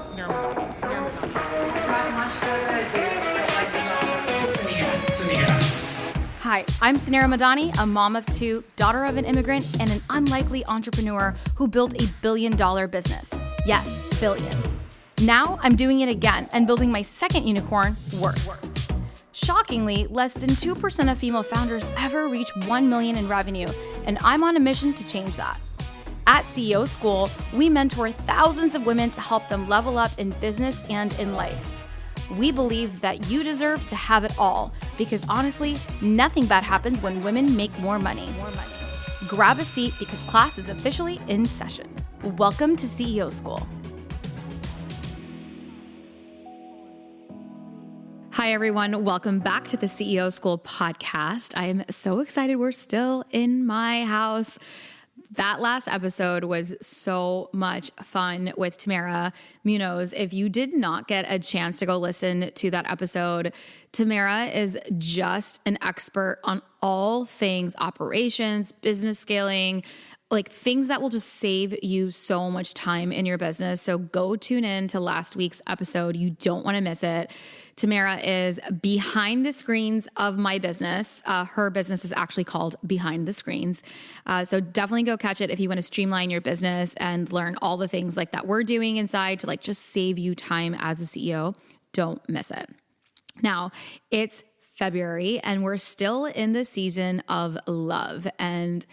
Suneera Madhani. Suneera Madhani. Without much further ado, I'd like to welcome Suneera. Hi, I'm Suneera Madhani, a mom of two, daughter of an immigrant, and an unlikely entrepreneur who built $1 billion business. Yes, billion. Now I'm doing it again and building my second unicorn, Worth. Shockingly, less than 2% of female founders ever reach 1 million in revenue, and I'm on a mission to change that. At CEO School, we mentor thousands of women to help them level up in business and in life. We believe that you deserve to have it all because honestly, nothing bad happens when women make more money. Grab a seat because class is officially in session. Welcome to CEO School. Hi, everyone. Welcome back to the CEO School podcast. I am so excited. We're still in my house. That last episode was so much fun with Tamara Munoz. If you did not get a chance to go listen to that episode, Tamara is just an expert on all things operations, business scaling, like things that will just save you so much time in your business. So go tune in to last week's episode. You don't want to miss it. Tamara is behind the screens of my business. Her business is actually called Behind the Screens. So definitely go catch it if you want to streamline your business and learn all the things like that we're doing inside to like just save you time as a CEO. Don't miss it. Now, it's February and we're still in the season of love. And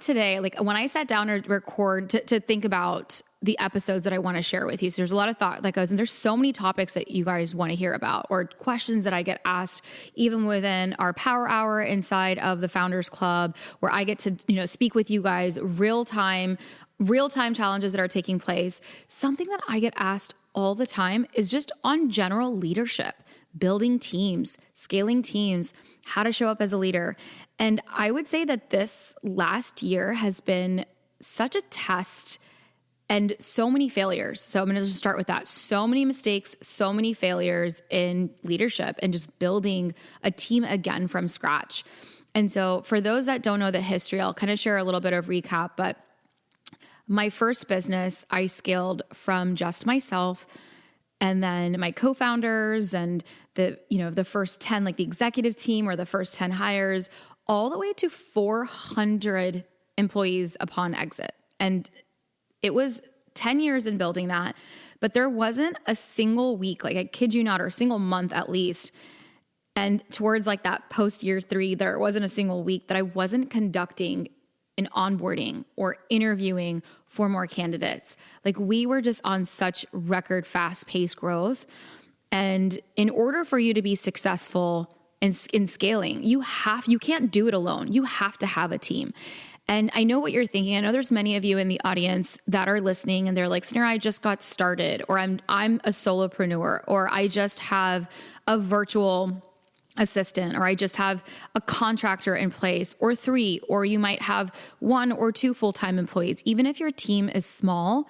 today, like when I sat down to record, to think about the episodes that I want to share with you. So there's a lot of thought that goes, and there's so many topics that you guys want to hear about or questions that I get asked even within our power hour inside of the Founders Club, where I get to, speak with you guys real time challenges that are taking place. Something that I get asked all the time is just on general leadership, building teams, scaling teams, how to show up as a leader. And I would say that this last year has been such a test and so many failures. So I'm going to just start with that. So many mistakes, so many failures in leadership and just building a team again from scratch. And so for those that don't know the history, I'll kind of share a little bit of recap, but my first business, I scaled from just myself and then my co-founders and the first 10, like the executive team or the first 10 hires, all the way to 400 employees upon exit. And it was 10 years in building that, but there wasn't a single week, like I kid you not, or a single month at least. And towards like that post year 3, there wasn't a single week that I wasn't conducting an onboarding or interviewing for more candidates. Like we were just on such record fast paced growth. And in order for you to be successful in scaling, you can't do it alone. You have to have a team. And I know what you're thinking. I know there's many of you in the audience that are listening and they're like, Suneera, I just got started, or I'm a solopreneur, or I just have a virtual assistant, or I just have a contractor in place, or 3, or you might have 1 or 2 full-time employees. Even if your team is small,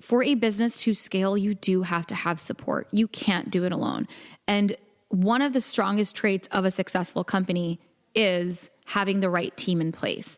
for a business to scale, you do have to have support. You can't do it alone. And one of the strongest traits of a successful company is having the right team in place.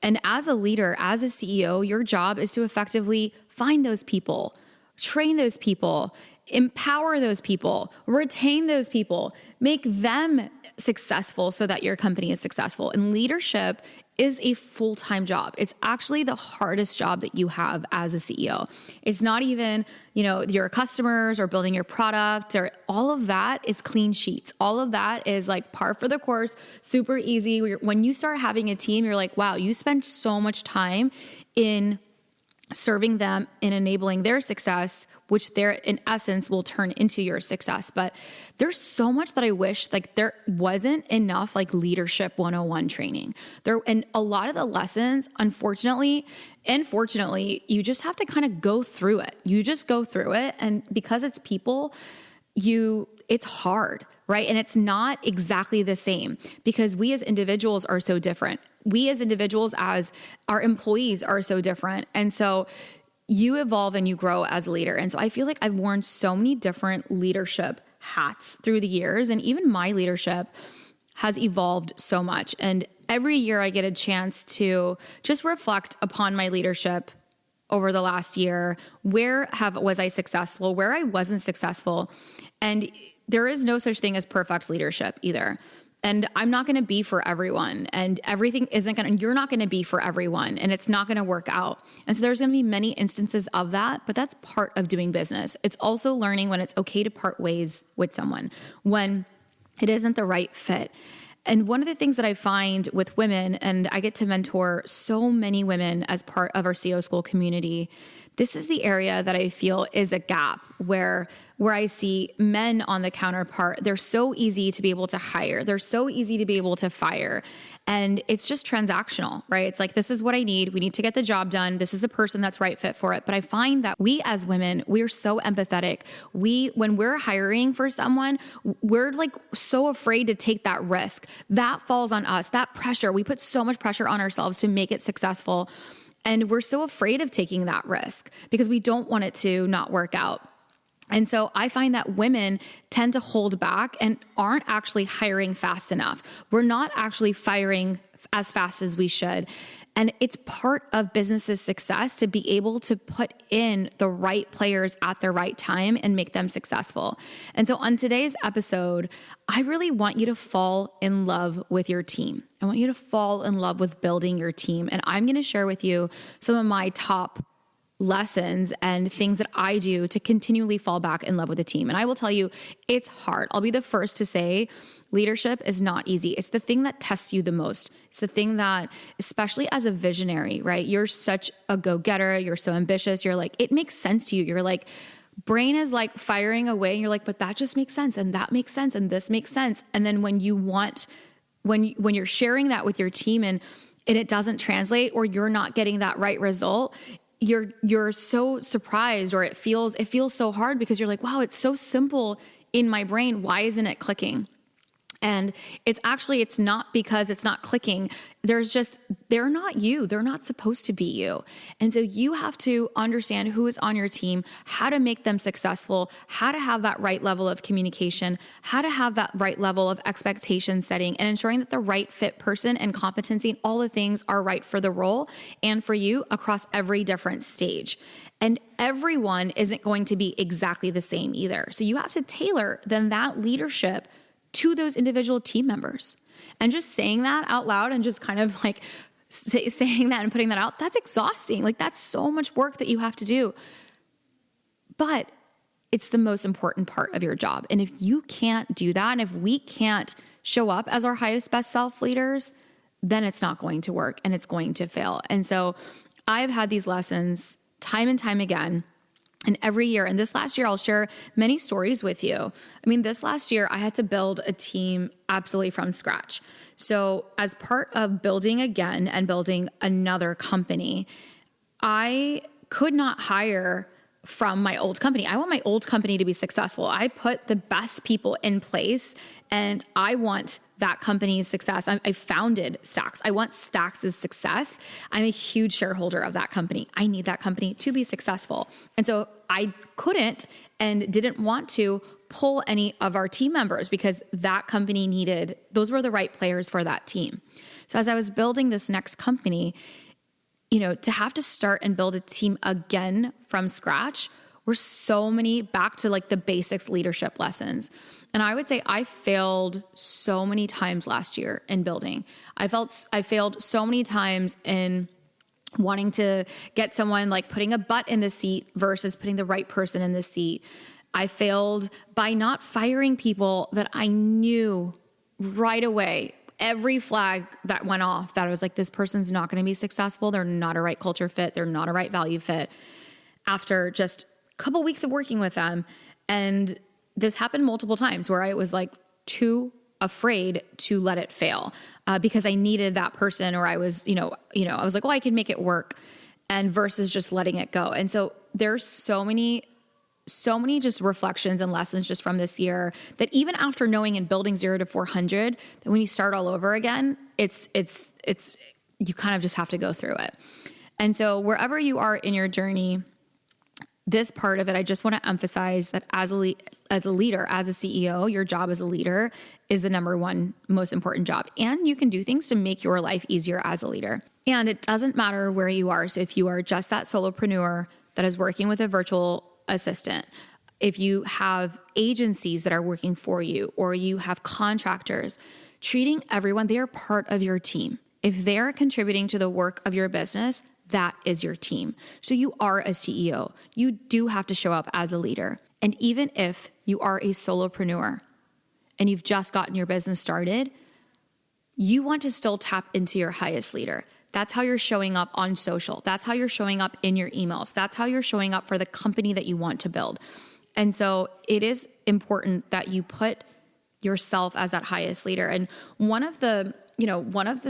And as a leader, as a CEO, your job is to effectively find those people, train those people, empower those people, retain those people, make them successful so that your company is successful. And leadership is a full-time job. It's actually the hardest job that you have as a CEO. It's not even, your customers or building your product, or all of that is clean sheets. All of that is like par for the course, super easy. When you start having a team, you're like, wow, you spend so much time in serving them and enabling their success, which in essence will turn into your success. But there's so much that I wish like there wasn't enough like leadership 101 training there. And a lot of the lessons, unfortunately and fortunately, you just have to kind of go through it. You just go through it. And because it's people, it's hard, right? And it's not exactly the same because we as individuals are so different. We as individuals, as our employees, are so different. And so you evolve and you grow as a leader. And so I feel like I've worn so many different leadership hats through the years. And even my leadership has evolved so much. And every year I get a chance to just reflect upon my leadership over the last year. Was I successful? Where I wasn't successful? And there is no such thing as perfect leadership either. And I'm not going to be for everyone, and you're not going to be for everyone, and it's not going to work out. And so there's going to be many instances of that, but that's part of doing business. It's also learning when it's okay to part ways with someone, when it isn't the right fit. And one of the things that I find with women, and I get to mentor so many women as part of our CEO School community, this is the area that I feel is a gap where I see men on the counterpart. They're so easy to be able to hire. They're so easy to be able to fire. And it's just transactional, right? It's like, this is what I need. We need to get the job done. This is the person that's right fit for it. But I find that we as women, we're so empathetic. When we're hiring for someone, we're like so afraid to take that risk. That falls on us, that pressure. We put so much pressure on ourselves to make it successful. And we're so afraid of taking that risk because we don't want it to not work out. And so I find that women tend to hold back and aren't actually hiring fast enough. We're not actually firing as fast as we should. And it's part of business's success to be able to put in the right players at the right time and make them successful. And so on today's episode, I really want you to fall in love with your team. I want you to fall in love with building your team. And I'm going to share with you some of my top lessons and things that I do to continually fall back in love with a team. And I will tell you, it's hard. I'll be the first to say leadership is not easy. It's the thing that tests you the most. It's the thing that, especially as a visionary, right? You're such a go-getter. You're so ambitious. You're like, it makes sense to you. You're like, brain is like firing away and you're like, but that just makes sense. And that makes sense. And this makes sense. And then when you're sharing that with your team and it doesn't translate, or you're not getting that right result, you're so surprised, or it feels so hard because you're like, wow, it's so simple in my brain. Why isn't it clicking? And it's not because it's not clicking. They're not you. They're not supposed to be you. And so you have to understand who is on your team, how to make them successful, how to have that right level of communication, how to have that right level of expectation setting, and ensuring that the right fit person and competency and all the things are right for the role and for you across every different stage. And everyone isn't going to be exactly the same either. So you have to tailor then that leadership to those individual team members. And just saying that out loud and just kind of like saying that and putting that out, that's exhausting. Like, that's so much work that you have to do. But it's the most important part of your job. And if you can't do that, and if we can't show up as our highest, best self leaders, then it's not going to work and it's going to fail. And so I've had these lessons time and time again. And every year, and this last year, I'll share many stories with you. I mean, this last year, I had to build a team absolutely from scratch. So as part of building again and building another company, I could not hire from my old company. I want my old company to be successful. I put the best people in place and I want that company's success. I founded Stax. I want Stax's success. I'm a huge shareholder of that company. I need that company to be successful. And so I couldn't and didn't want to pull any of our team members because that company those were the right players for that team. So as I was building this next company, to have to start and build a team again from scratch were so many back to like the basics leadership lessons. And I would say I failed so many times last year in building. I failed so many times in wanting to get someone, like putting a butt in the seat versus putting the right person in the seat. I failed by not firing people that I knew right away. Every flag that went off that I was like, this person's not going to be successful. They're not a right culture fit. They're not a right value fit. After just a couple weeks of working with them. And this happened multiple times where I was like too afraid to let it fail because I needed that person, or I was, I was like, well, I can make it work, and versus just letting it go. And so there's so many just reflections and lessons just from this year that even after knowing and building 0 to 400, that when you start all over again, it's you kind of just have to go through it. And so wherever you are in your journey, this part of it, I just want to emphasize that as a leader, as a CEO, your job as a leader is the number one most important job. And you can do things to make your life easier as a leader. And it doesn't matter where you are. So if you are just that solopreneur that is working with a virtual assistant, if you have agencies that are working for you, or you have contractors, treating everyone, they are part of your team. If they're contributing to the work of your business, that is your team. So you are a CEO. You do have to show up as a leader. And even if you are a solopreneur and you've just gotten your business started, you want to still tap into your highest leader. That's how you're showing up on social. That's how you're showing up in your emails. That's how you're showing up for the company that you want to build. And so it is important that you put yourself as that highest leader. And one of the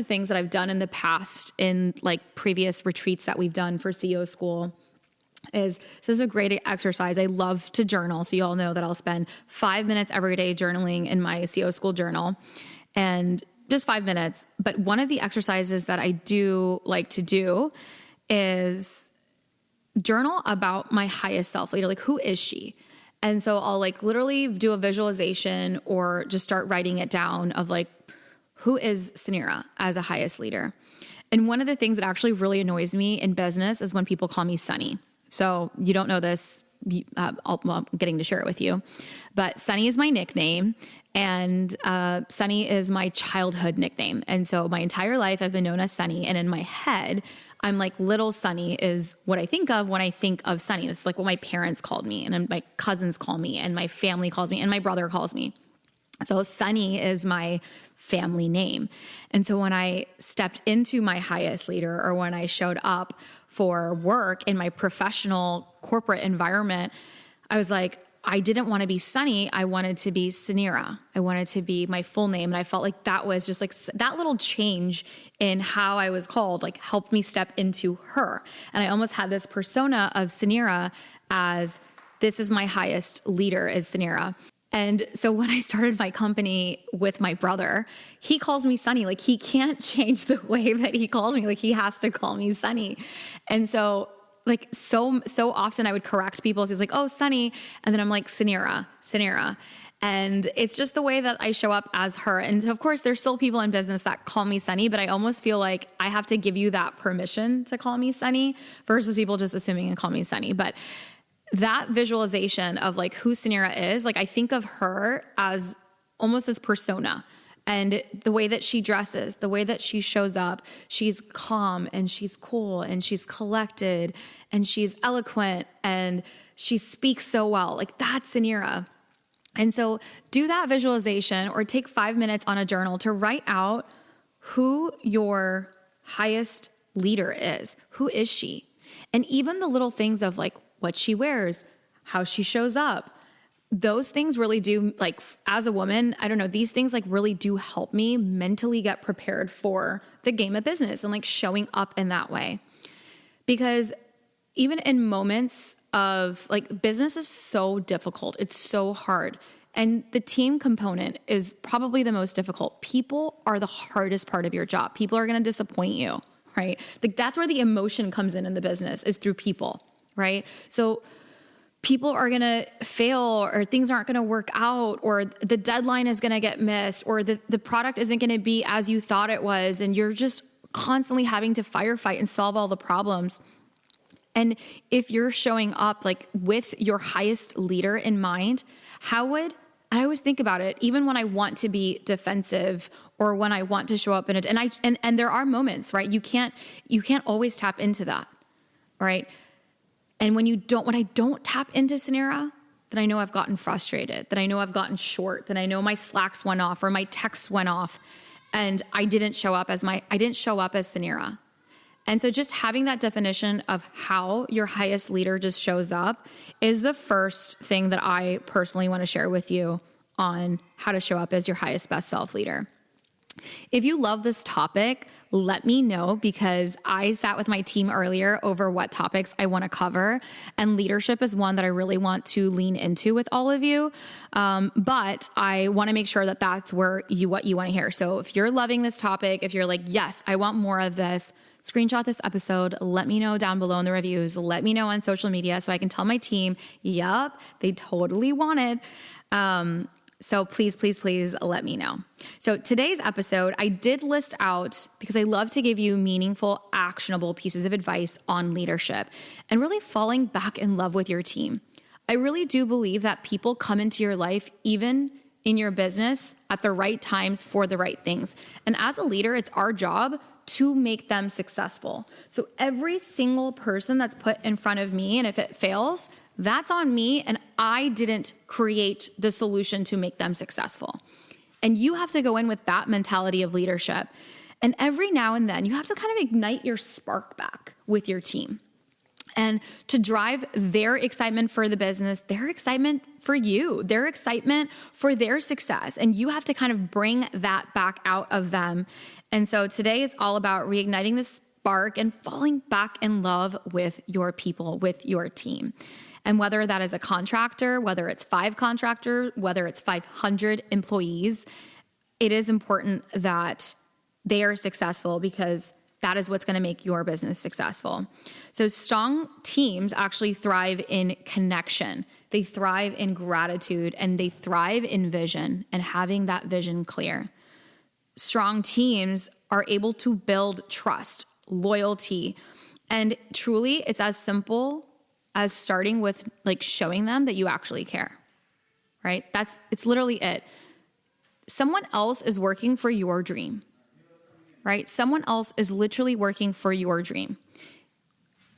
things that I've done in the past in like previous retreats that we've done for CEO School is, this is a great exercise. I love to journal. So you all know that I'll spend 5 minutes every day journaling in my CEO School journal, and just 5 minutes. But one of the exercises that I do like to do is journal about my highest self leader. Like, who is she? And so I'll like literally do a visualization or just start writing it down of like, who is Suneera as a highest leader? And one of the things that actually really annoys me in business is when people call me Sunny. So you don't know this, I'm getting to share it with you, but Sunny is my nickname, and Sunny is my childhood nickname. And so my entire life I've been known as Sunny, and in my head, I'm like, little Sunny is what I think of when I think of Sunny. It's like what my parents called me, and my cousins call me, and my family calls me, and my brother calls me. So Sunny is my family name. And so when I stepped into my highest leader, or when I showed up for work in my professional corporate environment, I was like, I didn't want to be Sunny. I wanted to be Suneera. I wanted to be my full name. And I felt like that was just like that little change in how I was called, like helped me step into her. And I almost had this persona of Suneera as, this is my highest leader, is Suneera. And so when I started my company with my brother, he calls me Sunny. Like, he can't change the way that he calls me. Like, he has to call me Sunny. And so like so often I would correct people. So he's like, oh, Sunny. And then I'm like, Suneera. And it's just the way that I show up as her. And of course, there's still people in business that call me Sunny, but I almost feel like I have to give you that permission to call me Sunny versus people just assuming and call me Sunny. But that visualization of like who Suneera is, like I think of her as almost as persona, and the way that she dresses, the way that she shows up, she's calm and she's cool and she's collected and she's eloquent and she speaks so well. Like, that's Suneera. And so do that visualization, or take 5 minutes on a journal to write out who your highest leader is. Who is she? And even the little things of like what she wears, how she shows up, those things really do, like, as a woman, I don't know, these things like really do help me mentally get prepared for the game of business and like showing up in that way. Because even in moments of like, business is so difficult, it's so hard. And the team component is probably the most difficult. People are the hardest part of your job. People are going to disappoint you, right? Like, that's where the emotion comes in the business, is through people, right? So people are going to fail, or things aren't going to work out, or the deadline is going to get missed, or the product isn't going to be as you thought it was. And you're just constantly having to firefight and solve all the problems. And if you're showing up like with your highest leader in mind, I always think about it, even when I want to be defensive or when I want to show up and there are moments, right? You can't always tap into that, right? And when I don't tap into Suneera, then I know I've gotten frustrated, that I know I've gotten short, that I know my Slacks went off or my texts went off, and I didn't show up as Suneera. And so just having that definition of how your highest leader just shows up is the first thing that I personally want to share with you on how to show up as your highest best self leader. If you love this topic, let me know, because I sat with my team earlier over what topics I want to cover, and leadership is one that I really want to lean into with all of you. But I want to make sure that that's what you want to hear. So if you're loving this topic, if you're like, yes, I want more of this, screenshot this episode. Let me know down below in the reviews. Let me know on social media so I can tell my team, yep, they totally want it. So please, please, please let me know. So today's episode, I did list out, because I love to give you meaningful, actionable pieces of advice on leadership and really falling back in love with your team. I really do believe that people come into your life, even in your business, at the right times for the right things. And as a leader, it's our job to make them successful. So every single person that's put in front of me, and if it fails, that's on me, and I didn't create the solution to make them successful. And you have to go in with that mentality of leadership. And every now and then, you have to kind of ignite your spark back with your team and to drive their excitement for the business, their excitement for you, their excitement for their success. And you have to kind of bring that back out of them. And so today is all about reigniting the spark and falling back in love with your people, with your team. And whether that is a contractor, whether it's 5 contractors, whether it's 500 employees, it is important that they are successful, because that is what's going to make your business successful. So strong teams actually thrive in connection. They thrive in gratitude, and they thrive in vision and having that vision clear. Strong teams are able to build trust, loyalty, and truly it's as simple as starting with like showing them that you actually care, right? It's literally it. Someone else is working for your dream, right? Someone else is literally working for your dream.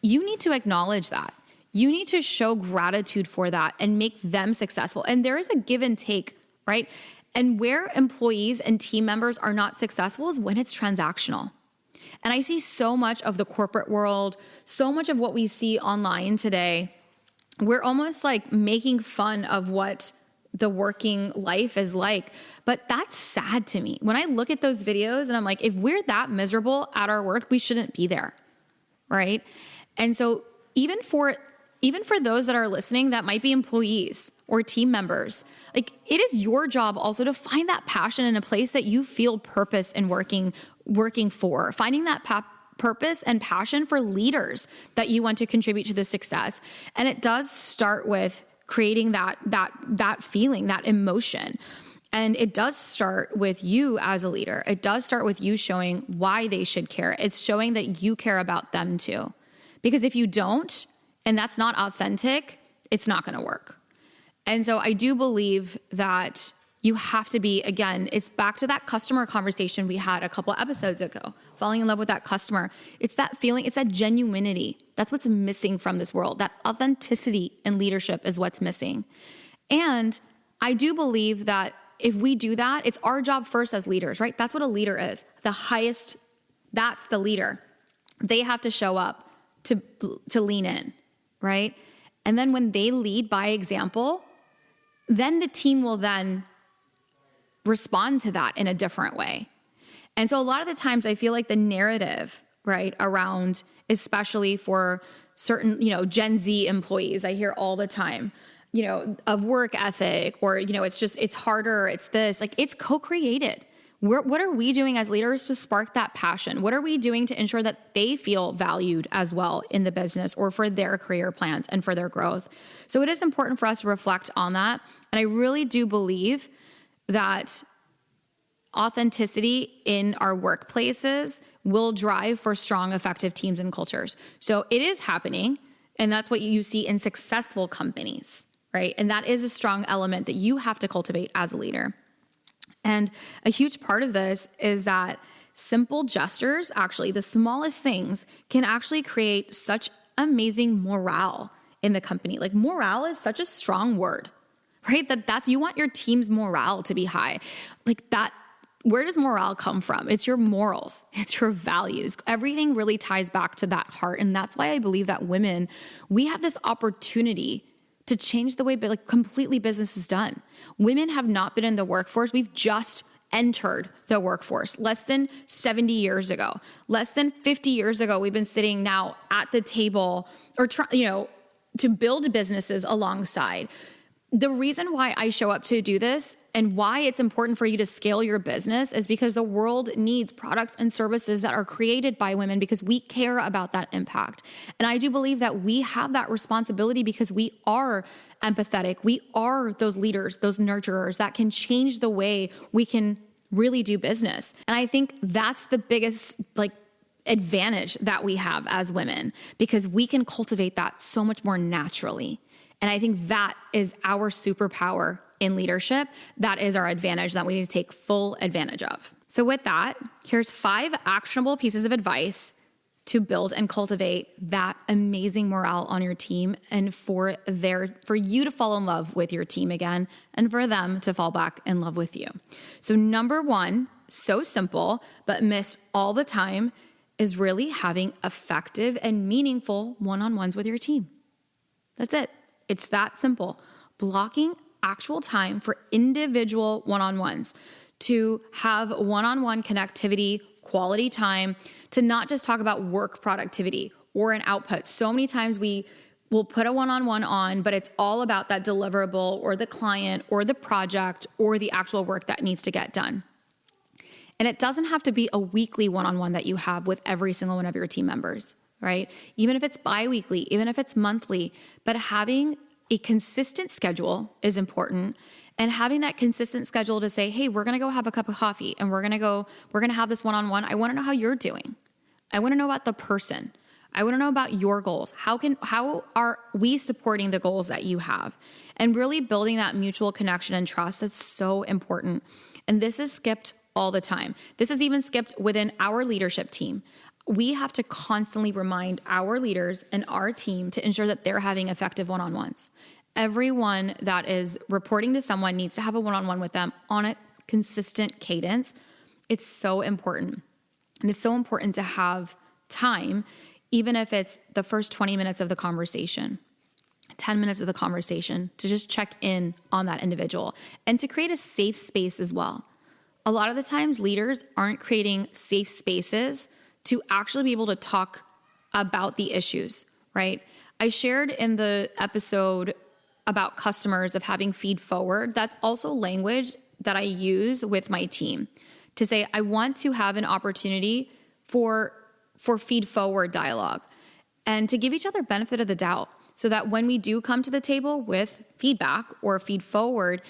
You need to acknowledge that. You need to show gratitude for that and make them successful. And there is a give and take, right? And where employees and team members are not successful is when it's transactional. And I see so much of the corporate world, so much of what we see online today, we're almost like making fun of what the working life is like. But that's sad to me. When I look at those videos and I'm like, if we're that miserable at our work, we shouldn't be there, right? And so even for those that are listening that might be employees or team members, like it is your job also to find that passion in a place that you feel purpose in working for, finding that purpose and passion for leaders that you want to contribute to the success. And it does start with creating that feeling, that emotion. And it does start with you as a leader. It does start with you showing why they should care. It's showing that you care about them too. Because if you don't, and that's not authentic, it's not going to work. And so I do believe that you have to be, again, it's back to that customer conversation we had a couple episodes ago, falling in love with that customer. It's that feeling, it's that genuinity. That's what's missing from this world. That authenticity in leadership is what's missing. And I do believe that if we do that, it's our job first as leaders, right? That's what a leader is. The highest, that's the leader. They have to show up to lean in, right? And then when they lead by example, then the team will then respond to that in a different way. And so a lot of the times I feel like the narrative, right, around, especially for certain, Gen Z employees, I hear all the time, of work ethic, or, it's harder, it's this, like it's co-created. What are we doing as leaders to spark that passion? What are we doing to ensure that they feel valued as well in the business or for their career plans and for their growth? So it is important for us to reflect on that. And I really do believe that authenticity in our workplaces will drive for strong, effective teams and cultures. So it is happening, and that's what you see in successful companies, right? And that is a strong element that you have to cultivate as a leader. And a huge part of this is that simple gestures, actually, the smallest things, can actually create such amazing morale in the company. Like morale is such a strong word, right? That's you want your team's morale to be high. Like that, where does morale come from? It's your morals, it's your values. Everything really ties back to that heart. And that's why I believe that women, we have this opportunity to change the way completely business is done. Women have not been in the workforce. We've just entered the workforce less than 70 years ago. Less than 50 years ago, we've been sitting now at the table or to build businesses alongside. The reason why I show up to do this and why it's important for you to scale your business is because the world needs products and services that are created by women, because we care about that impact. And I do believe that we have that responsibility because we are empathetic. We are those leaders, those nurturers that can change the way we can really do business. And I think that's the biggest advantage that we have as women, because we can cultivate that so much more naturally. And I think that is our superpower in leadership. That is our advantage that we need to take full advantage of. So with that, here's 5 actionable pieces of advice to build and cultivate that amazing morale on your team, and for you to fall in love with your team again, and for them to fall back in love with you. So number 1, so simple, but missed all the time, is really having effective and meaningful one-on-ones with your team. That's it. It's that simple. Blocking actual time for individual one-on-ones, to have one-on-one connectivity, quality time, to not just talk about work productivity or an output. So many times we will put a one-on-one on, but it's all about that deliverable or the client or the project or the actual work that needs to get done. And it doesn't have to be a weekly one-on-one that you have with every single one of your team members, right? Even if it's bi-weekly, even if it's monthly, but having a consistent schedule is important. And having that consistent schedule to say, hey, we're going to go have a cup of coffee and we're going to have this one-on-one. I want to know how you're doing. I want to know about the person. I want to know about your goals. How are we supporting the goals that you have? And really building that mutual connection and trust, that's so important. And this is skipped all the time. This is even skipped within our leadership team. We have to constantly remind our leaders and our team to ensure that they're having effective one-on-ones. Everyone that is reporting to someone needs to have a one-on-one with them on a consistent cadence. It's so important. And it's so important to have time, even if it's the first 20 minutes of the conversation, 10 minutes of the conversation, to just check in on that individual and to create a safe space as well. A lot of the times leaders aren't creating safe spaces to actually be able to talk about the issues, right? I shared in the episode about customers of having feed forward. That's also language that I use with my team to say, I want to have an opportunity for feed forward dialogue and to give each other benefit of the doubt, so that when we do come to the table with feedback or feed forward,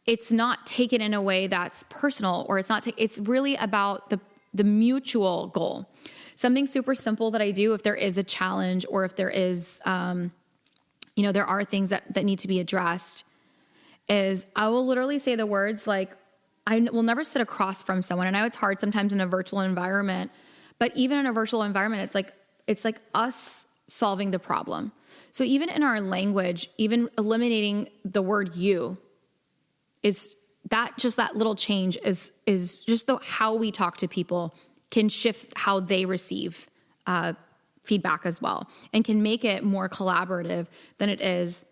it's not taken in a way that's personal, or it's really about the mutual goal. Something super simple that I do if there is a challenge, or if there is, there are things that need to be addressed, is I will literally say the words like, I will never sit across from someone. I know it's hard sometimes in a virtual environment, but even in a virtual environment, it's like us solving the problem. So even in our language, even eliminating the word you, is that just that little change is just how we talk to people can shift how they receive feedback as well, and can make it more collaborative than it is,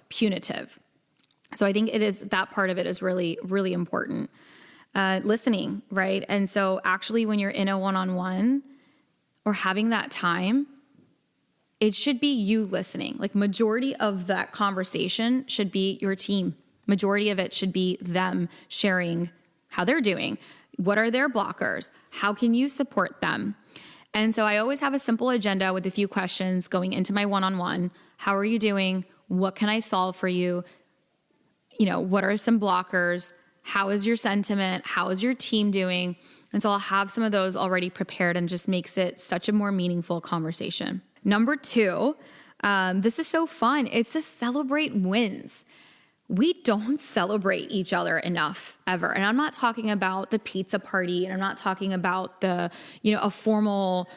punitive. So I think it is, that part of it is really, really important. Listening, right? And so actually when you're in a one-on-one or having that time, it should be you listening. Like, majority of that conversation should be your team. Majority of it should be them sharing how they're doing. What are their blockers? How can you support them? And so I always have a simple agenda with a few questions going into my one-on-one. How are you doing? What can I solve for you? What are some blockers? How is your sentiment? How is your team doing? And so I'll have some of those already prepared, and just makes it such a more meaningful conversation. Number 2, this is so fun. It's to celebrate wins. We don't celebrate each other enough ever. And I'm not talking about the pizza party, and I'm not talking about the, a formal,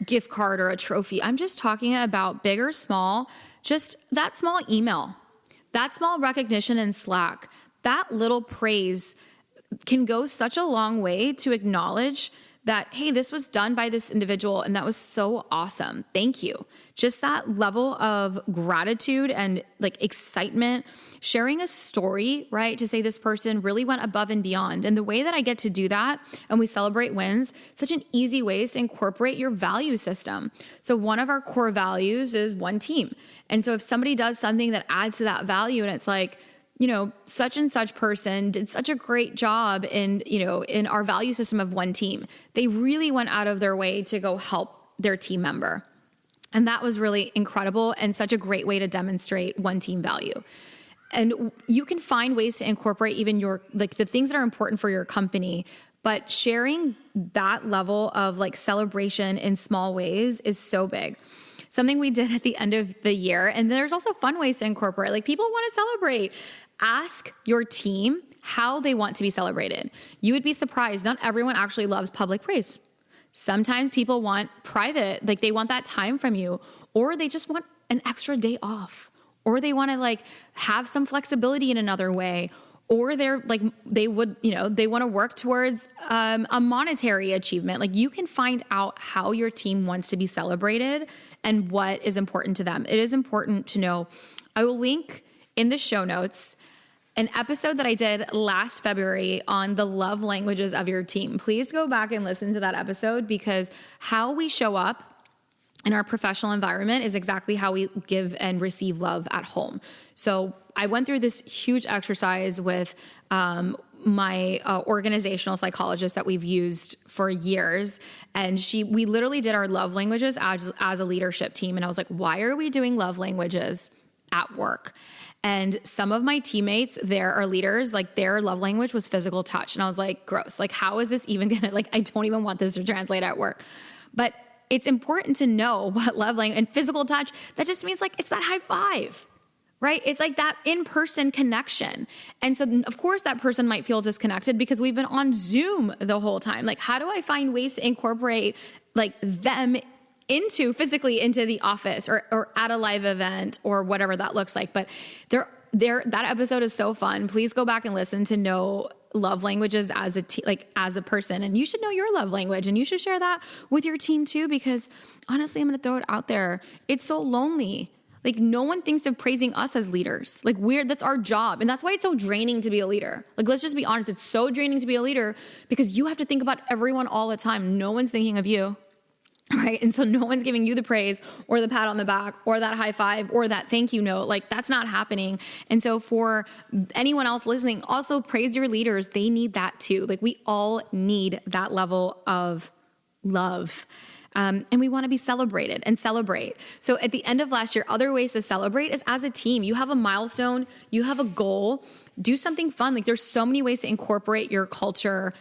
gift card or a trophy. I'm just talking about big or small, just that small email, that small recognition in Slack, that little praise can go such a long way to acknowledge that, hey, this was done by this individual and that was so awesome. Thank you. Just that level of gratitude and like excitement, sharing a story, right? To say this person really went above and beyond. And the way that I get to do that and we celebrate wins, such an easy way is to incorporate your value system. So one of our core values is one team. And so if somebody does something that adds to that value and it's like, you know, such and such person did such a great job in, you know, in our value system of one team. They really went out of their way to go help their team member. And that was really incredible and such a great way to demonstrate one team value. And you can find ways to incorporate even your, like the things that are important for your company, but sharing that level of like celebration in small ways is so big. Something we did at the end of the year, and there's also fun ways to incorporate, like people want to celebrate. Ask your team how they want to be celebrated. You would be surprised. Not everyone actually loves public praise. Sometimes people want private, like they want that time from you, or they just want an extra day off, or they want to like have some flexibility in another way, or they're like, they would, you know, they want to work towards a monetary achievement. Like you can find out how your team wants to be celebrated and what is important to them. It is important to know. I will link in the show notes an episode that I did last February on the love languages of your team. Please go back and listen to that episode because how we show up in our professional environment is exactly how we give and receive love at home. So I went through this huge exercise with my organizational psychologist that we've used for years. And we literally did our love languages as a leadership team. And I was like, why are we doing love languages at work? And some of my teammates, there are leaders, like their love language was physical touch. And I was like, gross. Like, how is this even gonna, like, I don't even want this to translate at work. But it's important to know what love language and physical touch, that just means like, it's that high five, right? It's like that in-person connection. And so of course that person might feel disconnected because we've been on Zoom the whole time. Like, how do I find ways to incorporate like them physically into the office or at a live event or whatever that looks like. But that episode is so fun. Please go back and listen to know love languages as a person. And you should know your love language and you should share that with your team too, because honestly, I'm going to throw it out there. It's so lonely. Like no one thinks of praising us as leaders. Like that's our job. And that's why it's so draining to be a leader. Like, let's just be honest. It's so draining to be a leader because you have to think about everyone all the time. No one's thinking of you. Right. And so no one's giving you the praise or the pat on the back or that high five or that thank you note. Like that's not happening. And so for anyone else listening, also praise your leaders. They need that too. Like we all need that level of love. And we want to be celebrated and celebrate. So at the end of last year, other ways to celebrate is as a team. You have a milestone, you have a goal, do something fun. Like there's so many ways to incorporate your culture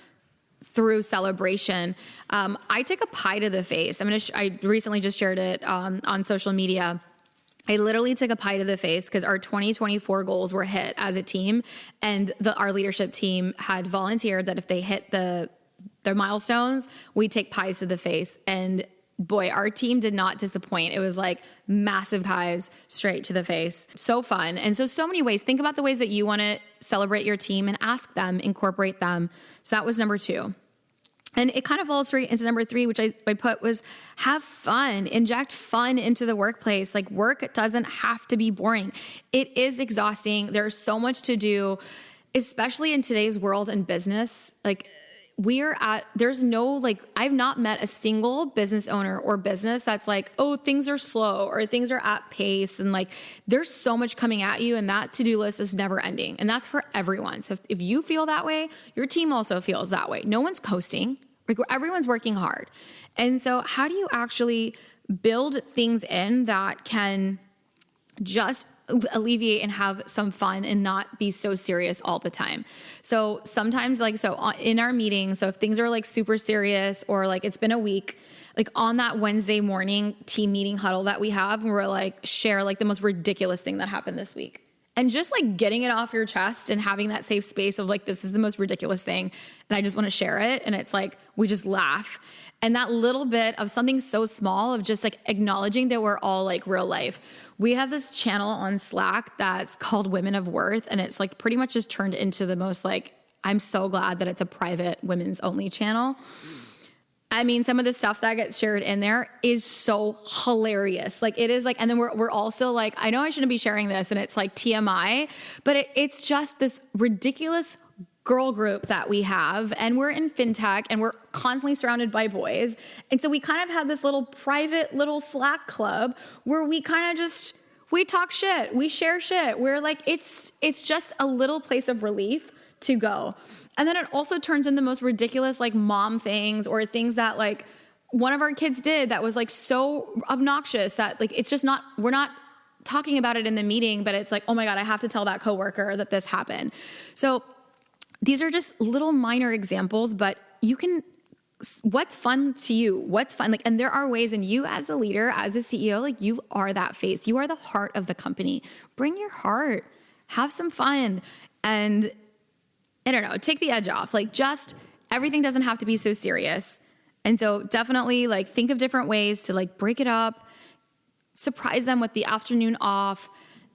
through celebration. I took a pie to the face. I recently just shared it on social media. I literally took a pie to the face because our 2024 goals were hit as a team, and our leadership team had volunteered that if they hit their milestones, we take pies to the face. And boy, our team did not disappoint. It was like massive pies straight to the face. So fun. And so many ways. Think about the ways that you want to celebrate your team and ask them, incorporate them. So that was number 2. And it kind of falls straight into number 3, which I put was have fun, inject fun into the workplace. Like work doesn't have to be boring. It is exhausting. There's so much to do, especially in today's world and business. Like I've not met a single business owner or business that's like, oh, things are slow or things are at pace. And like, there's so much coming at you and that to-do list is never ending. And that's for everyone. So if you feel that way, your team also feels that way. No one's coasting. Everyone's working hard. And so how do you actually build things in that can just alleviate and have some fun and not be so serious all the time? So sometimes in our meetings, so if things are like super serious or like it's been a week, like on that Wednesday morning team meeting huddle that we have, we're like share like the most ridiculous thing that happened this week. And just like getting it off your chest and having that safe space of like, this is the most ridiculous thing. And I just want to share it. And it's like, we just laugh. And that little bit of something so small of just like acknowledging that we're all like real life. We have this channel on Slack that's called Women of Worth. And it's like pretty much just turned into the most like, I'm so glad that it's a private women's only channel. I mean, some of the stuff that gets shared in there is so hilarious. Like it is like, and then we're also like, I know I shouldn't be sharing this and it's like TMI, but it's just this ridiculous girl group that we have, and we're in fintech and we're constantly surrounded by boys. And so we kind of have this little private little Slack club where we kind of just, we talk shit, we share shit. We're like, it's just a little place of relief to go. And then it also turns into the most ridiculous like mom things or things that like one of our kids did that was like so obnoxious that like, it's just not, we're not talking about it in the meeting, but it's like, oh my God, I have to tell that coworker that this happened. So these are just little minor examples, but you can, what's fun to you? What's fun? Like, and there are ways, and you as a leader, as a CEO, like you are that face. You are the heart of the company. Bring your heart, have some fun, and I don't know, take the edge off. Like just everything doesn't have to be so serious. And so definitely like think of different ways to like break it up, surprise them with the afternoon off,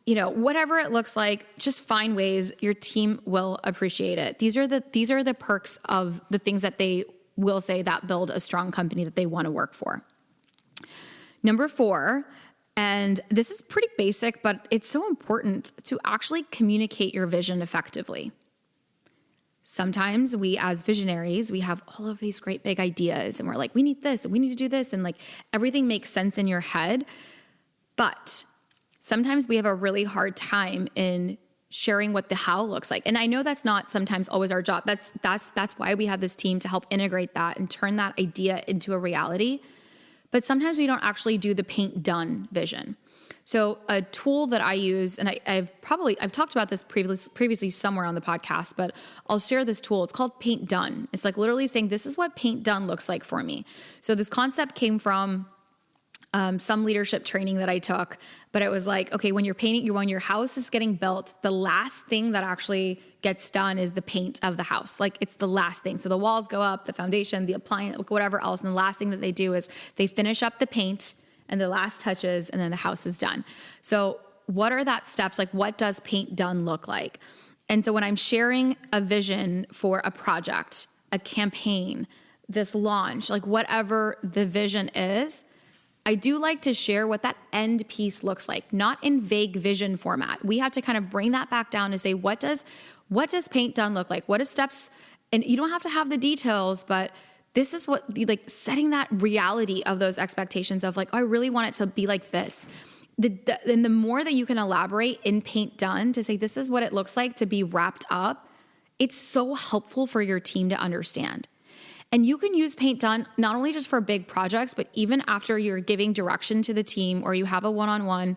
you know, whatever it looks like, just find ways. Your team will appreciate it. These are the perks of the things that they will say that build a strong company that they want to work for. Number 4, and this is pretty basic, but it's so important to actually communicate your vision effectively. Sometimes we as visionaries, we have all of these great big ideas and we're like, we need this and we need to do this. And like everything makes sense in your head. But sometimes we have a really hard time in sharing what the how looks like. And I know that's not sometimes always our job. That's why we have this team to help integrate that and turn that idea into a reality. But sometimes we don't actually do the paint done vision. So a tool that I use, and I've talked about this previously somewhere on the podcast, but I'll share this tool. It's called Paint Done. It's like literally saying, this is what paint done looks like for me. So this concept came from some leadership training that I took, but it was like, okay, when you're painting, when your house is getting built, the last thing that actually gets done is the paint of the house. Like it's the last thing. So the walls go up, the foundation, the appliance, whatever else. And the last thing that they do is they finish up the paint and the last touches, and then the house is done. So what are that steps? Like what does paint done look like? And so when I'm sharing a vision for a project, a campaign, this launch, like whatever the vision is, I do like to share what that end piece looks like, not in vague vision format. We have to kind of bring that back down to say, what does paint done look like? What are steps? And you don't have to have the details, but this is what like setting that reality of those expectations of like, oh, I really want it to be like this. And the more that you can elaborate in paint done to say, this is what it looks like to be wrapped up, it's so helpful for your team to understand. And you can use paint done not only just for big projects, but even after you're giving direction to the team or you have a one-on-one,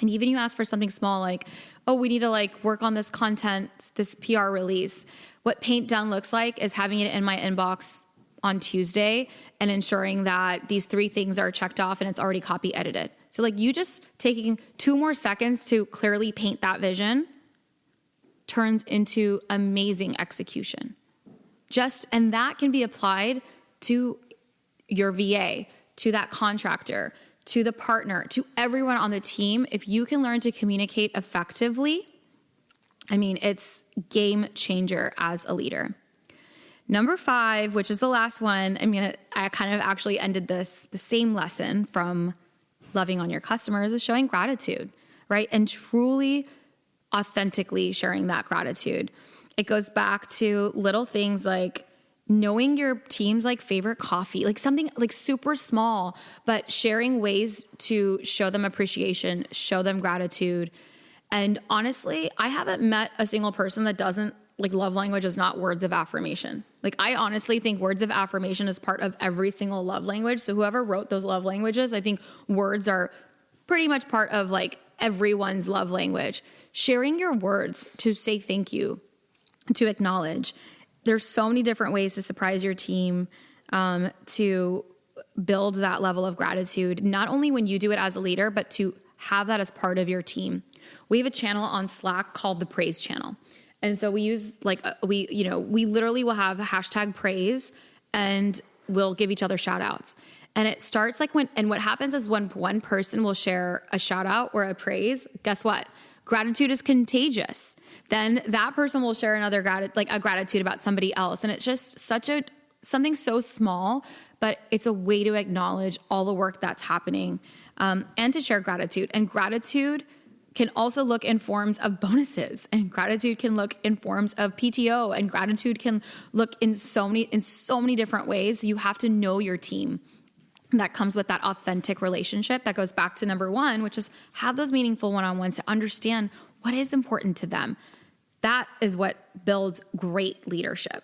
and even you ask for something small like, oh, we need to like work on this content, this PR release. What paint done looks like is having it in my inbox on Tuesday and ensuring that these 3 things are checked off and it's already copy edited. So like you just taking 2 more seconds to clearly paint that vision turns into amazing execution. And that can be applied to your VA, to that contractor, to the partner, to everyone on the team. If you can learn to communicate effectively, I mean, it's game changer as a leader. Number 5, which is the last one, I kind of actually ended the same lesson from loving on your customers, is showing gratitude, right? And truly, authentically sharing that gratitude. It goes back to little things like knowing your team's like favorite coffee, like something like super small, but sharing ways to show them appreciation, show them gratitude. And honestly, I haven't met a single person that doesn't like love language is not words of affirmation. Like I honestly think words of affirmation is part of every single love language. So whoever wrote those love languages, I think words are pretty much part of like everyone's love language. Sharing your words to say thank you, to acknowledge. There's so many different ways to surprise your team, to build that level of gratitude, not only when you do it as a leader, but to have that as part of your team. We have a channel on Slack called the Praise Channel. And so we use we literally will have a hashtag praise and we'll give each other shout outs. And it starts like what happens is when one person will share a shout out or a praise, guess what? Gratitude is contagious. Then that person will share another gratitude about somebody else. And it's just something so small, but it's a way to acknowledge all the work that's happening, and to share gratitude. And gratitude can also look in forms of bonuses, and gratitude can look in forms of PTO, and gratitude can look in so many different ways. You have to know your team. That comes with that authentic relationship. That goes back to number one, which is have those meaningful one-on-ones to understand what is important to them. That is what builds great leadership.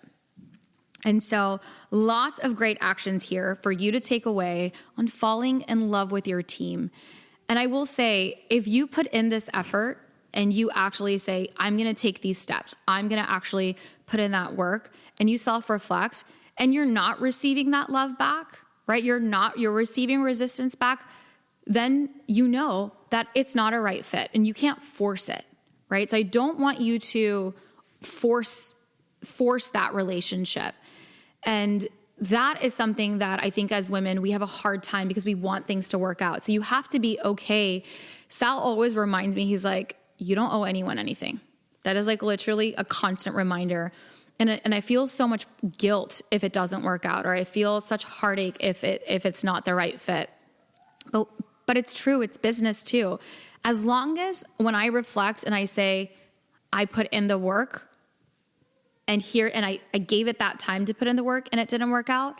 And so lots of great actions here for you to take away on falling in love with your team. And I will say, if you put in this effort and you actually say, I'm going to take these steps, I'm going to actually put in that work, and you self-reflect and you're not receiving that love back, right? You're receiving resistance back, then you know that it's not a right fit and you can't force it, right? So I don't want you to force that relationship. And that is something that I think as women, we have a hard time because we want things to work out. So you have to be okay. Sal always reminds me, he's like, you don't owe anyone anything. That is like literally a constant reminder. And I feel so much guilt if it doesn't work out, or I feel such heartache if it's not the right fit. But it's true. It's business too. As long as when I reflect and I say, I put in the work, and I gave it that time to put in the work and it didn't work out,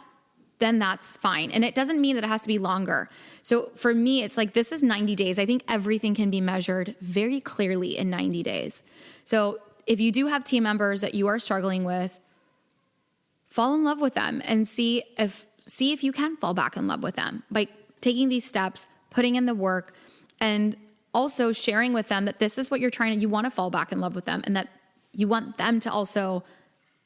then that's fine. And it doesn't mean that it has to be longer. So for me, it's like, this is 90 days. I think everything can be measured very clearly in 90 days. So if you do have team members that you are struggling with, fall in love with them and see if you can fall back in love with them by taking these steps, putting in the work, and also sharing with them that this is what you want to fall back in love with them, and that you want them to also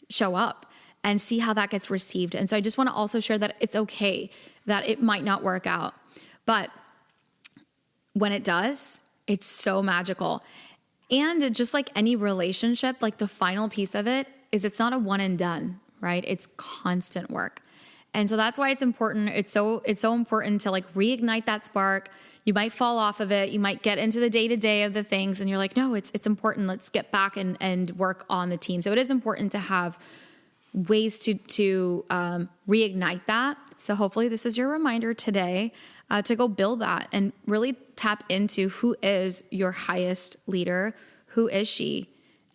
show up, and see how that gets received. And so I just want to also share that it's okay that it might not work out, but when it does, it's so magical. And just like any relationship, like the final piece of it is it's not a one and done, right? It's constant work. And so that's why it's important. It's so important to like reignite that spark. You might fall off of it. You might get into the day-to-day of the things and you're like, no, it's important. Let's get back and work on the team. So it is important to have ways to reignite that. So hopefully this is your reminder today to go build that and really tap into who is your highest leader. Who is she?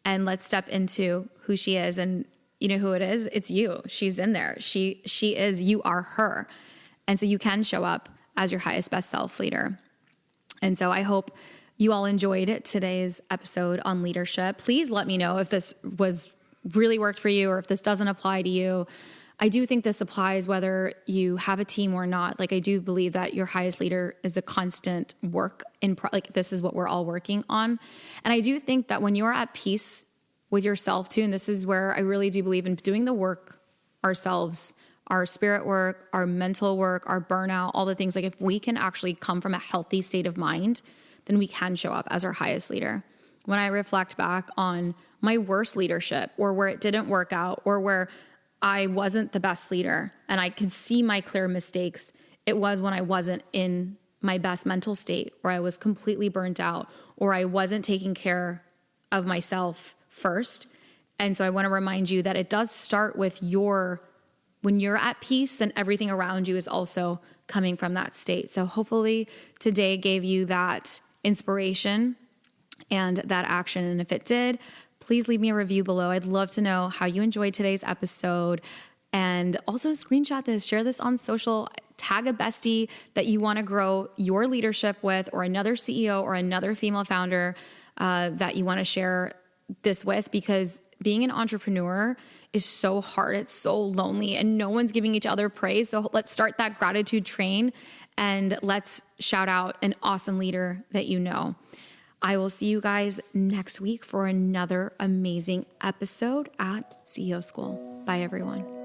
And let's step into who she is. And you know who it is? It's you. She's in there. She is, you are her. And so you can show up as your highest best self leader. And so I hope you all enjoyed today's episode on leadership. Please let me know if this was really worked for you or if this doesn't apply to you. I do think this applies whether you have a team or not. Like, I do believe that your highest leader is a constant work like this is what we're all working on. And I do think that when you're at peace with yourself too, and this is where I really do believe in doing the work ourselves, our spirit work, our mental work, our burnout, all the things. Like, if we can actually come from a healthy state of mind, then we can show up as our highest leader. When I reflect back on my worst leadership, or where it didn't work out, or where I wasn't the best leader and I can see my clear mistakes, it was when I wasn't in my best mental state, or I was completely burnt out, or I wasn't taking care of myself first. And so I want to remind you that it does start with when you're at peace, then everything around you is also coming from that state. So hopefully today gave you that inspiration and that action. And if it did, please leave me a review below. I'd love to know how you enjoyed today's episode. And also screenshot this, share this on social, tag a bestie that you want to grow your leadership with, or another CEO or another female founder that you want to share this with, because being an entrepreneur is so hard. It's so lonely and no one's giving each other praise. So let's start that gratitude train and let's shout out an awesome leader that you know. I will see you guys next week for another amazing episode at CEO School. Bye, everyone.